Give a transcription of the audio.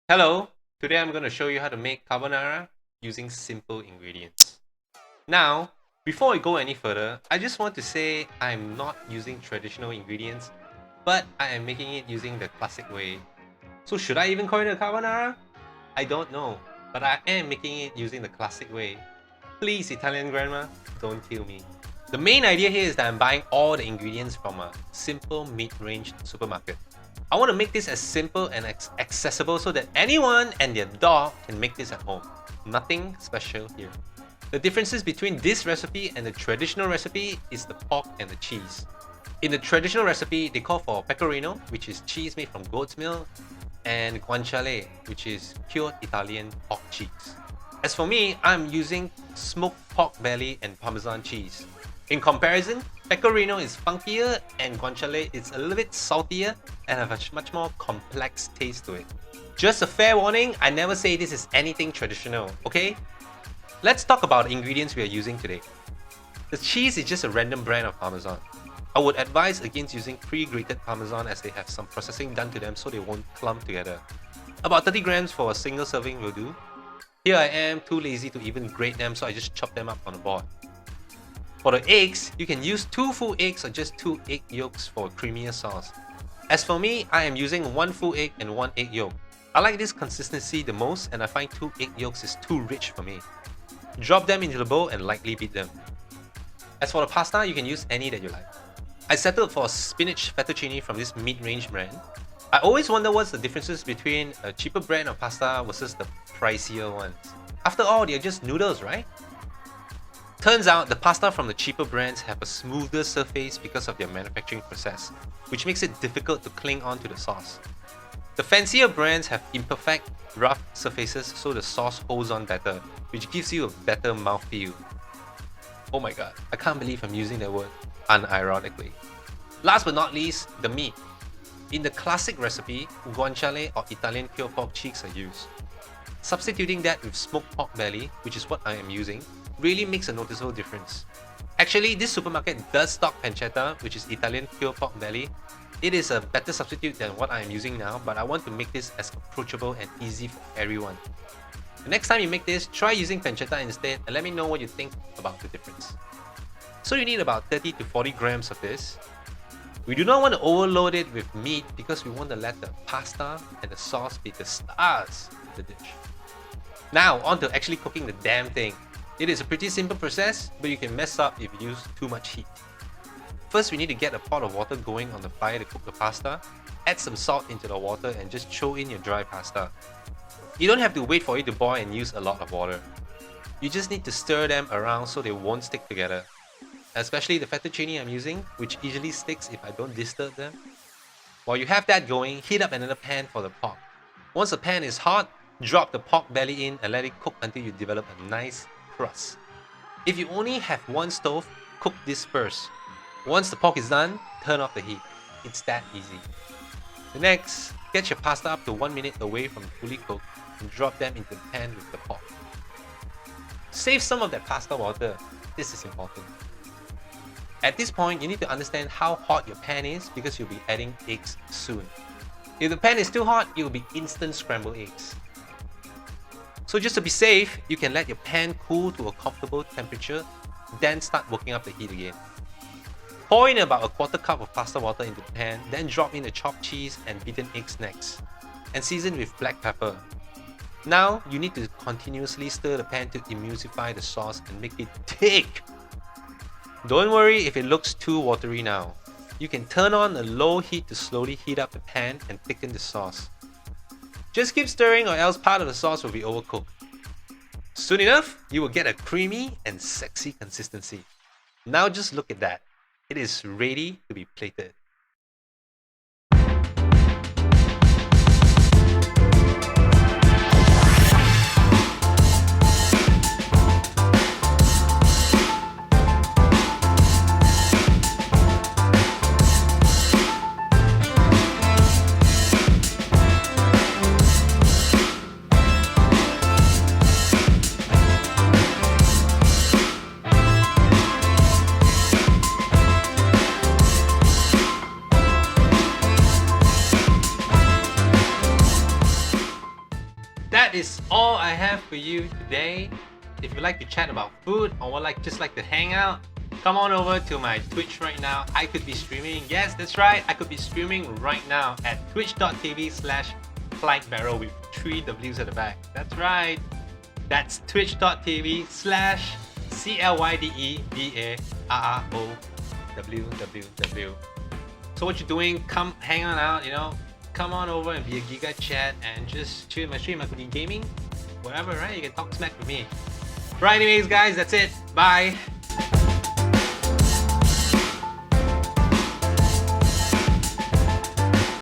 Hello, today I'm going to show you how to make carbonara using simple ingredients. Now, before I go any further, I just want to say I'm not using traditional ingredients, but I am making it using the classic way. So should I even call it a carbonara? I don't know, but I am making it using the classic way. Please, Italian grandma, don't kill me. The main idea here is that I'm buying all the ingredients from a simple mid-range supermarket. I want to make this as simple and accessible so that anyone and their dog can make this at home. Nothing special here. The differences between this recipe and the traditional recipe is the pork and the cheese. In the traditional recipe, they call for pecorino, which is cheese made from goat's milk, and guanciale, which is cured Italian pork cheese. As for me, I'm using smoked pork belly and Parmesan cheese. In comparison, pecorino is funkier and guanciale is a little bit saltier and have a much more complex taste to it. Just a fair warning, I never say this is anything traditional, okay? Let's talk about the ingredients we are using today. The cheese is just a random brand of Parmesan. I would advise against using pre-grated Parmesan as they have some processing done to them so they won't clump together. About 30 grams for a single serving will do. Here I am, too lazy to even grate them, so I just chop them up on the board. For the eggs, you can use 2 full eggs or just 2 egg yolks for a creamier sauce. As for me, I am using 1 full egg and 1 egg yolk. I like this consistency the most and I find 2 egg yolks is too rich for me. Drop them into the bowl and lightly beat them. As for the pasta, you can use any that you like. I settled for a spinach fettuccine from this mid-range brand. I always wonder what's the differences between a cheaper brand of pasta versus the pricier ones. After all, they're just noodles, right? Turns out the pasta from the cheaper brands have a smoother surface because of their manufacturing process, which makes it difficult to cling on to the sauce. The fancier brands have imperfect, rough surfaces so the sauce holds on better, which gives you a better mouthfeel. Oh my god, I can't believe I'm using that word unironically. Last but not least, the meat. In the classic recipe, guanciale or Italian pure pork cheeks are used. Substituting that with smoked pork belly, which is what I am using, really makes a noticeable difference. Actually, this supermarket does stock pancetta, which is Italian pure pork belly. It is a better substitute than what I am using now, but I want to make this as approachable and easy for everyone. The next time you make this, try using pancetta instead and let me know what you think about the difference. So you need about 30 to 40 grams of this. We do not want to overload it with meat because we want to let the pasta and the sauce be the stars of the dish. Now, on to actually cooking the damn thing. It is a pretty simple process, but you can mess up if you use too much heat. First, we need to get a pot of water going on the fire to cook the pasta. Add some salt into the water and just throw in your dry pasta. You don't have to wait for it to boil and use a lot of water. You just need to stir them around so they won't stick together. Especially the fettuccine I'm using, which easily sticks if I don't disturb them. While you have that going, heat up another pan for the pork. Once the pan is hot, drop the pork belly in and let it cook until you develop a nice crust. If you only have one stove, cook this first. Once the pork is done, turn off the heat. It's that easy. Next, get your pasta up to 1 minute away from fully cooked and drop them into the pan with the pork. Save some of that pasta water. This is important. At this point, you need to understand how hot your pan is because you'll be adding eggs soon. If the pan is too hot, it will be instant scrambled eggs. So just to be safe, you can let your pan cool to a comfortable temperature, then start working up the heat again. Pour in about a quarter cup of pasta water into the pan, then drop in the chopped cheese and beaten eggs next, and season with black pepper. Now, you need to continuously stir the pan to emulsify the sauce and make it thick. Don't worry if it looks too watery now. You can turn on a low heat to slowly heat up the pan and thicken the sauce. Just keep stirring or else part of the sauce will be overcooked. Soon enough, you will get a creamy and sexy consistency. Now just look at that. It is ready to be plated. that is all I have for you today. If you'd like to chat about food or would just like to hang out, come on over to my Twitch right now. I could be streaming. Yes, that's right. I could be streaming right now at twitch.tv/FlightBarrel with 3 W's at the back. That's right. That's twitch.tv/CLYDEBARROWWW. So what you're doing, come hang on out, come on over and be a Giga Chat and just chill in my stream. I could be gaming, whatever, right? You can talk smack with me. Right, anyways, guys, that's it. Bye.